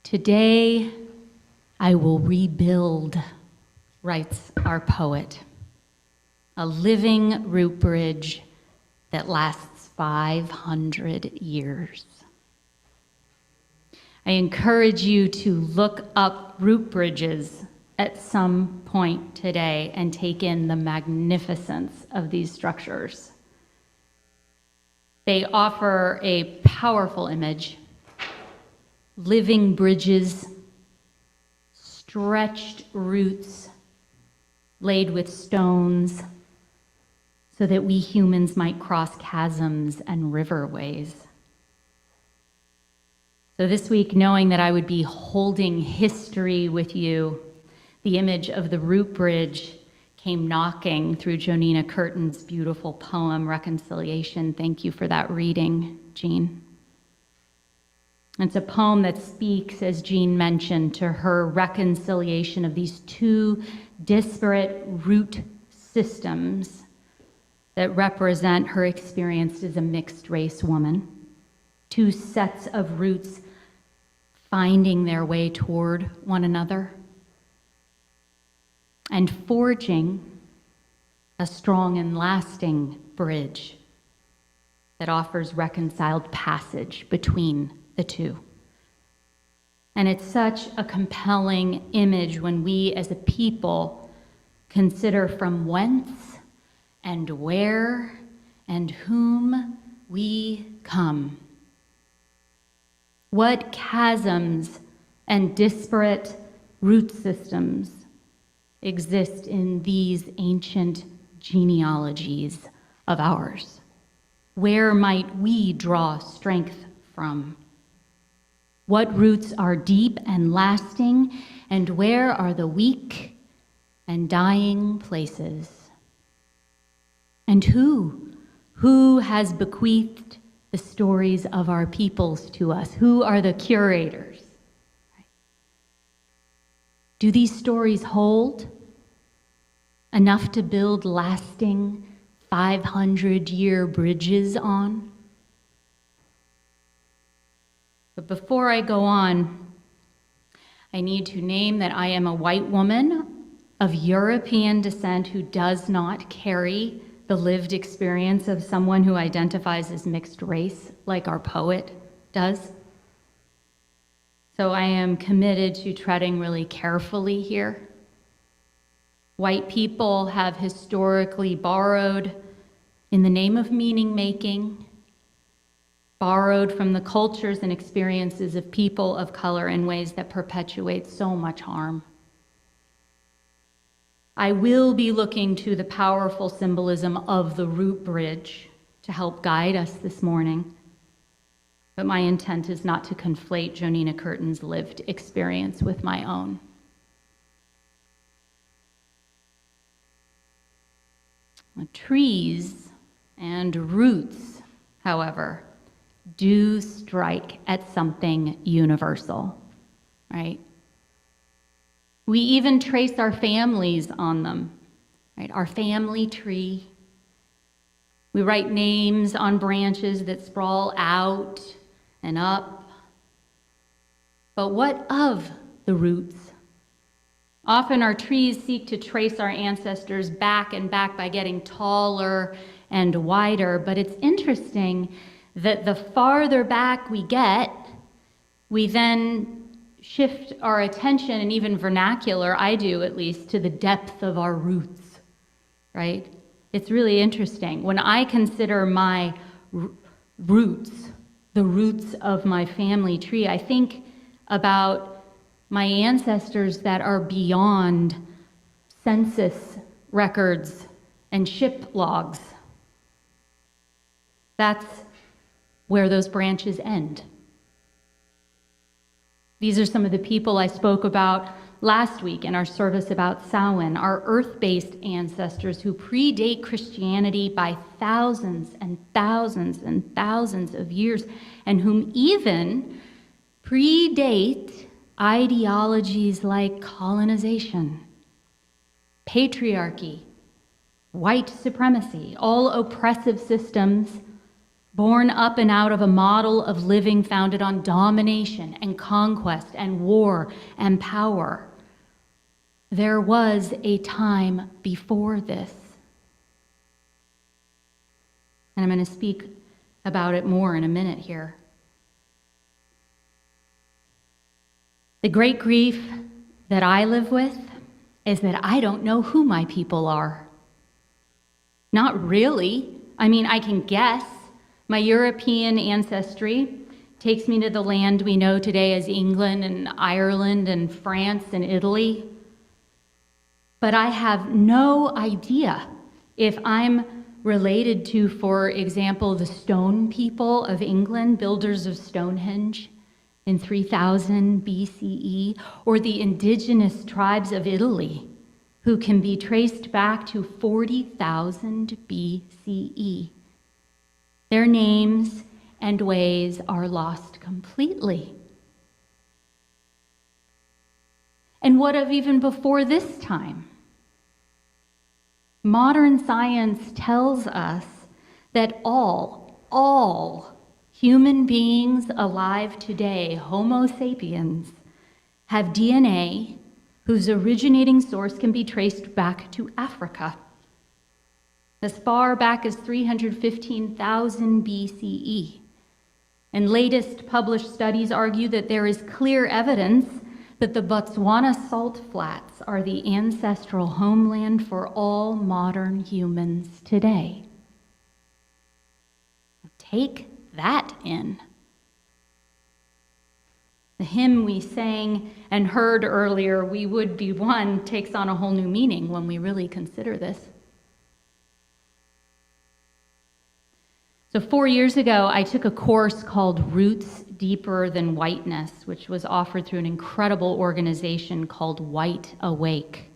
Today, I will rebuild, writes our poet, a living root bridge that lasts 500 years. I encourage you to look up root bridges at some point today and take in the magnificence of these structures. They offer a powerful image: living bridges, stretched roots laid with stones so that we humans might cross chasms and riverways. So this week, knowing that I would be holding history with you, the image of the root bridge came knocking through Jonina Curtin's beautiful poem, Reconciliation. Thank you for that reading, Jean. It's a poem that speaks, as Jean mentioned, to her reconciliation of these two disparate root systems that represent her experience as a mixed race woman. Two sets of roots finding their way toward one another and forging a strong and lasting bridge that offers reconciled passage between the two. And it's such a compelling image when we as a people consider from whence and where and whom we come. What chasms and disparate root systems exist in these ancient genealogies of ours? Where might we draw strength from? What roots are deep and lasting, and where are the weak and dying places? And who has bequeathed the stories of our peoples to us? Who are the curators? Do these stories hold enough to build lasting 500-year bridges on? But before I go on, I need to name that I am a white woman of European descent who does not carry the lived experience of someone who identifies as mixed race like our poet does. So I am committed to treading really carefully here. White people have historically borrowed in the name of meaning making, borrowed from the cultures and experiences of people of color in ways that perpetuate so much harm. I will be looking to the powerful symbolism of the root bridge to help guide us this morning, but my intent is not to conflate Jonina Curtin's lived experience with my own. Trees and roots, however, do strike at something universal, right? We even trace our families on them, right? Our family tree. We write names on branches that sprawl out and up. But what of the roots? Often our trees seek to trace our ancestors back and back by getting taller and wider, but it's interesting that the farther back we get, we then shift our attention, and even vernacular, I do at least, to the depth of our roots, right? It's really interesting. When I consider my roots, the roots of my family tree, I think about my ancestors that are beyond census records and ship logs. That's where those branches end. These are some of the people I spoke about last week in our service about Samhain, our earth-based ancestors who predate Christianity by thousands and thousands and thousands of years, and whom even predate ideologies like colonization, patriarchy, white supremacy, all oppressive systems born up and out of a model of living founded on domination and conquest and war and power. There was a time before this. And I'm going to speak about it more in a minute here. The great grief that I live with is that I don't know who my people are. Not really. I mean, I can guess. My European ancestry takes me to the land we know today as England and Ireland and France and Italy. But I have no idea if I'm related to, for example, the stone people of England, builders of Stonehenge in 3000 BCE, or the indigenous tribes of Italy, who can be traced back to 40,000 BCE. Their names and ways are lost completely. And what of even before this time? Modern science tells us that all human beings alive today, Homo sapiens, have DNA whose originating source can be traced back to Africa, as far back as 315,000 BCE. And latest published studies argue that there is clear evidence that the Botswana salt flats are the ancestral homeland for all modern humans today. Take that in. The hymn we sang and heard earlier, "We Would Be One," takes on a whole new meaning when we really consider this. So 4 years ago, I took a course called Roots Deeper Than Whiteness, which was offered through an incredible organization called White Awake.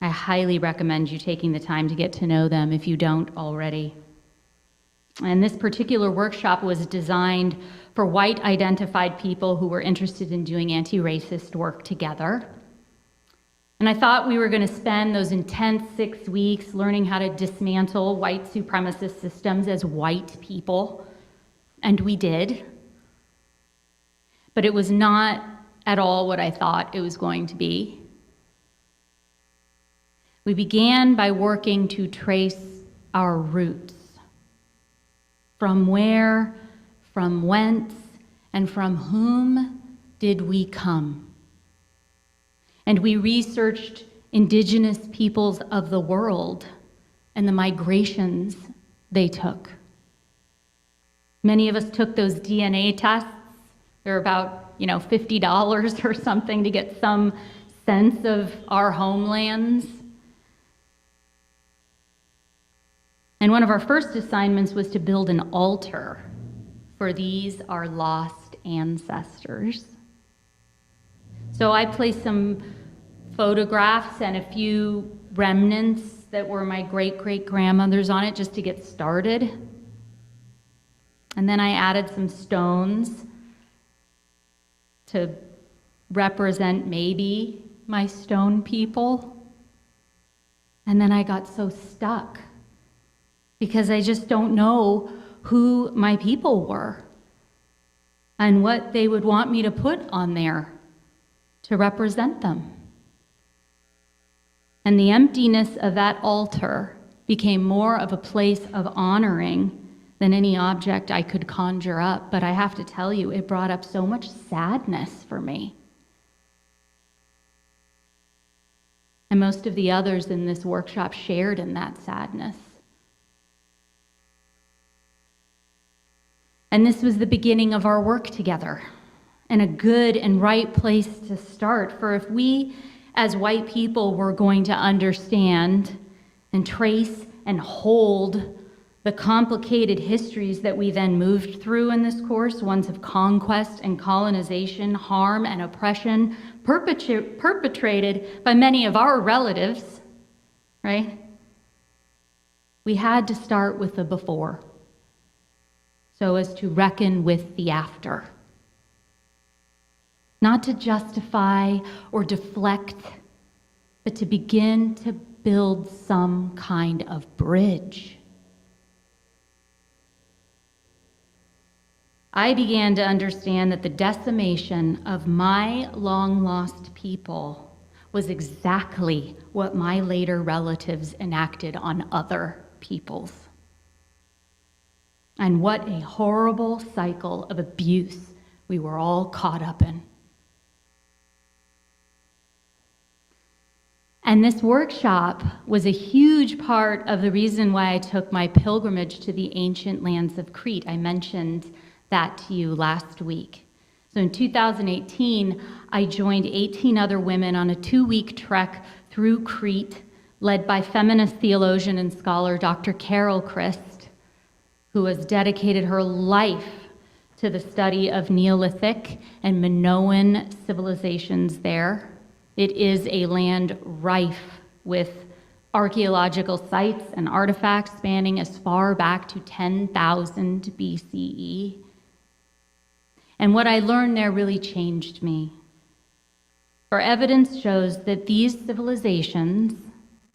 I highly recommend you taking the time to get to know them if you don't already. And this particular workshop was designed for white identified people who were interested in doing anti-racist work together. And I thought we were going to spend those intense 6 weeks learning how to dismantle white supremacist systems as white people. And we did. But it was not at all what I thought it was going to be. We began by working to trace our roots. From where, from whence, and from whom did we come? And we researched indigenous peoples of the world and the migrations they took. Many of us took those DNA tests. They're about, $50 or something to get some sense of our homelands. And one of our first assignments was to build an altar for these, our lost ancestors. So I placed some photographs and a few remnants that were my great-great-grandmother's on it just to get started. And then I added some stones to represent maybe my stone people. And then I got so stuck because I just don't know who my people were and what they would want me to put on there to represent them. And the emptiness of that altar became more of a place of honoring than any object I could conjure up. But I have to tell you, it brought up so much sadness for me. And most of the others in this workshop shared in that sadness. And this was the beginning of our work together, and a good and right place to start. For if we, as white people, were going to understand and trace and hold the complicated histories that we then moved through in this course, ones of conquest and colonization, harm and oppression, perpetrated by many of our relatives, right? We had to start with the before, so as to reckon with the after. Not to justify or deflect, but to begin to build some kind of bridge. I began to understand that the decimation of my long-lost people was exactly what my later relatives enacted on other peoples. And what a horrible cycle of abuse we were all caught up in. And this workshop was a huge part of the reason why I took my pilgrimage to the ancient lands of Crete. I mentioned that to you last week. So in 2018, I joined 18 other women on a 2-week trek through Crete, led by feminist theologian and scholar Dr. Carol Christ, who has dedicated her life to the study of Neolithic and Minoan civilizations there. It is a land rife with archaeological sites and artifacts spanning as far back to 10,000 BCE. And what I learned there really changed me. For evidence shows that these civilizations,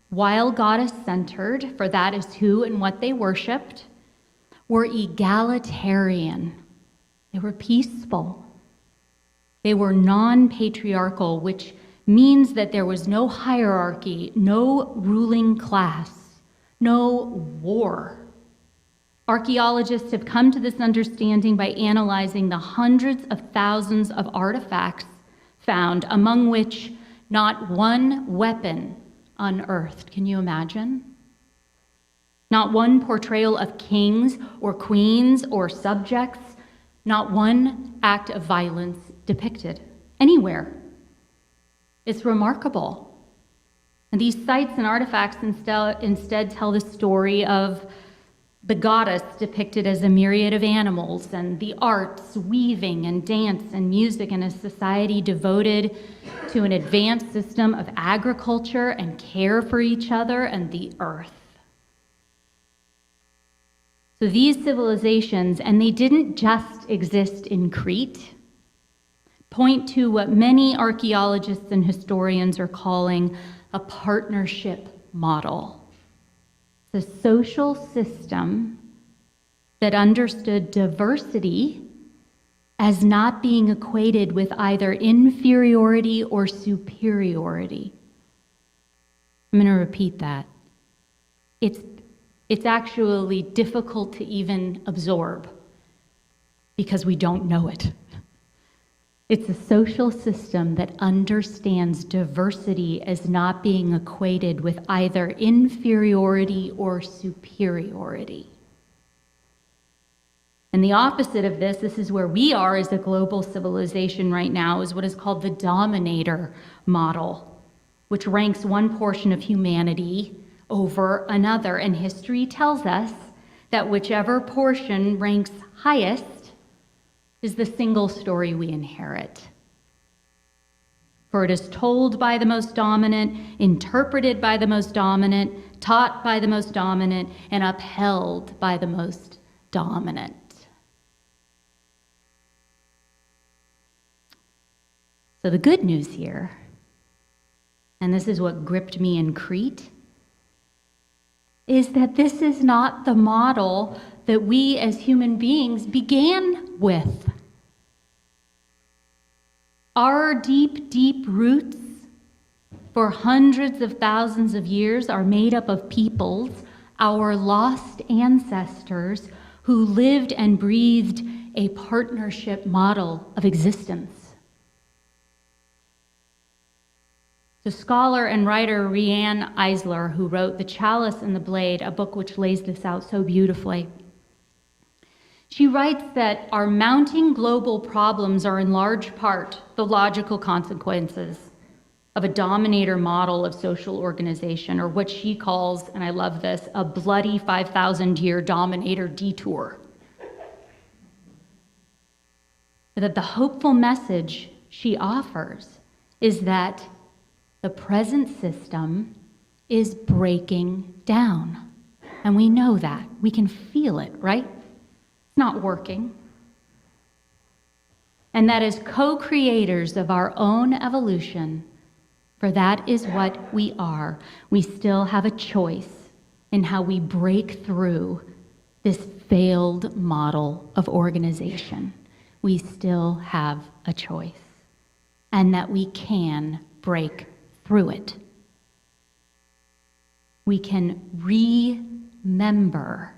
while goddess-centered, for that is who and what they worshipped, were egalitarian. They were peaceful. They were non-patriarchal, which means that there was no hierarchy, no ruling class, no war. Archaeologists have come to this understanding by analyzing the hundreds of thousands of artifacts found, among which not one weapon unearthed. Can you imagine? Not one portrayal of kings or queens or subjects, not one act of violence depicted anywhere. It's remarkable. And these sites and artifacts instead tell the story of the goddess depicted as a myriad of animals, and the arts, weaving and dance and music in a society devoted to an advanced system of agriculture and care for each other and the earth. So these civilizations, and they didn't just exist in Crete, point to what many archaeologists and historians are calling a partnership model. The social system that understood diversity as not being equated with either inferiority or superiority. I'm going to repeat that. It's actually difficult to even absorb because we don't know it. It's a social system that understands diversity as not being equated with either inferiority or superiority. And the opposite of this is where we are as a global civilization right now, is what is called the dominator model, which ranks one portion of humanity over another. And history tells us that whichever portion ranks highest is the single story we inherit. For it is told by the most dominant, interpreted by the most dominant, taught by the most dominant, and upheld by the most dominant. So the good news here, and this is what gripped me in Crete, is that this is not the model that we as human beings began with. Our deep, deep roots for hundreds of thousands of years are made up of peoples, our lost ancestors, who lived and breathed a partnership model of existence. The scholar and writer Riane Eisler, who wrote The Chalice and the Blade, a book which lays this out so beautifully, she writes that our mounting global problems are in large part the logical consequences of a dominator model of social organization, or what she calls, and I love this, a bloody 5,000-year dominator detour. But that the hopeful message she offers is that the present system is breaking down. And we know that. We can feel it, right? It's not working. And that as co-creators of our own evolution, for that is what we are, we still have a choice in how we break through this failed model of organization, we still have a choice, and that we can break through it. We can remember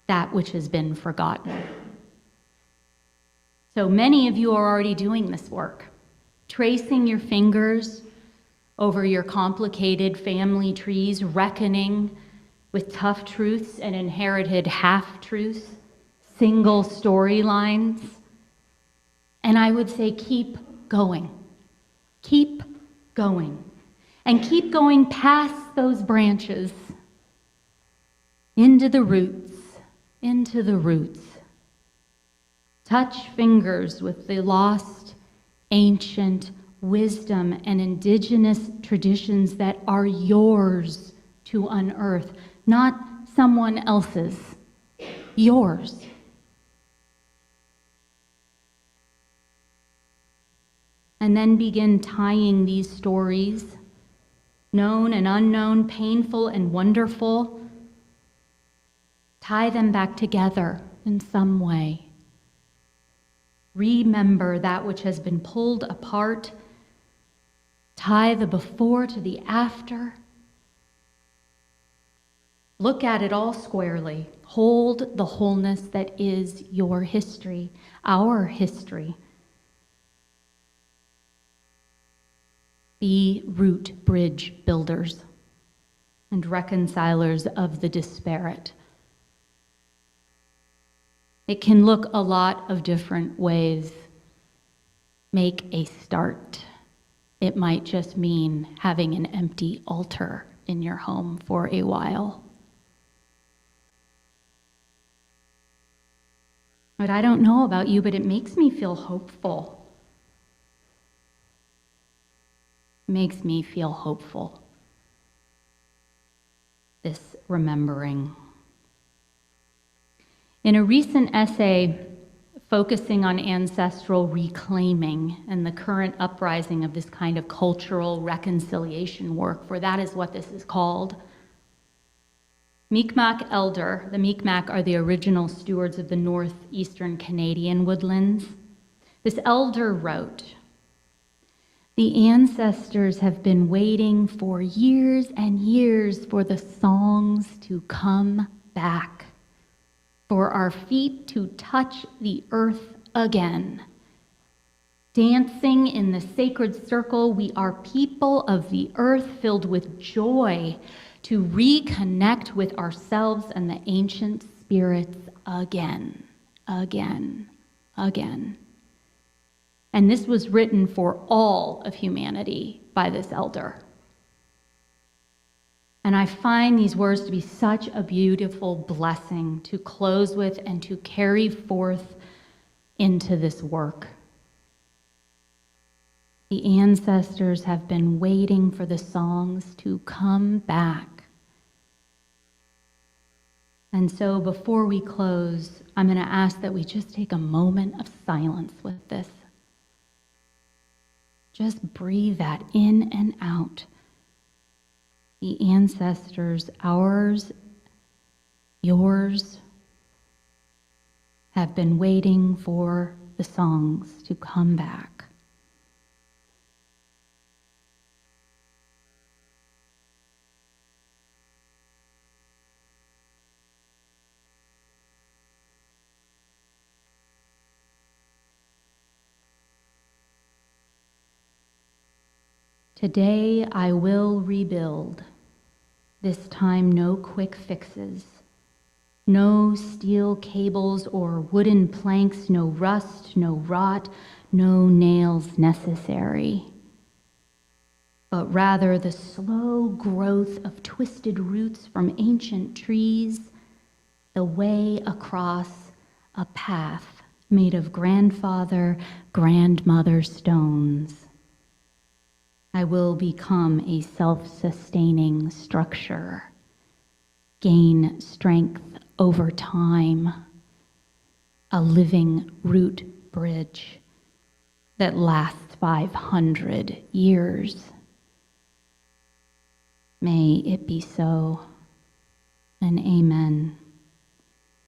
that which has been forgotten. So many of you are already doing this work, tracing your fingers over your complicated family trees, reckoning with tough truths and inherited half-truths, single storylines. And I would say keep going. Keep going. And keep going past those branches into the roots, into the roots. Touch fingers with the lost, ancient wisdom and indigenous traditions that are yours to unearth, not someone else's, yours. And then begin tying these stories, known and unknown, painful and wonderful, tie them back together in some way. Remember that which has been pulled apart. Tie the before to the after. Look at it all squarely. Hold the wholeness that is your history, our history. Be root bridge builders and reconcilers of the disparate. It can look a lot of different ways. Make a start. It might just mean having an empty altar in your home for a while. But I don't know about you, but it makes me feel hopeful. It makes me feel hopeful. This remembering. In a recent essay focusing on ancestral reclaiming and the current uprising of this kind of cultural reconciliation work, for that is what this is called, Mi'kmaq elder, the Mi'kmaq are the original stewards of the northeastern Canadian woodlands. This elder wrote, "The ancestors have been waiting for years and years for the songs to come back, for our feet to touch the earth again. Dancing in the sacred circle, we are people of the earth filled with joy to reconnect with ourselves and the ancient spirits again, again, again." And this was written for all of humanity by this elder. And I find these words to be such a beautiful blessing to close with and to carry forth into this work. The ancestors have been waiting for the songs to come back. And so before we close, I'm going to ask that we just take a moment of silence with this. Just breathe that in and out. The ancestors, ours, yours, have been waiting for the songs to come back. Today I will rebuild, this time no quick fixes, no steel cables or wooden planks, no rust, no rot, no nails necessary, but rather the slow growth of twisted roots from ancient trees, the way across a path made of grandfather, grandmother stones. I will become a self-sustaining structure, gain strength over time, a living root bridge that lasts 500 years. May it be so, and amen.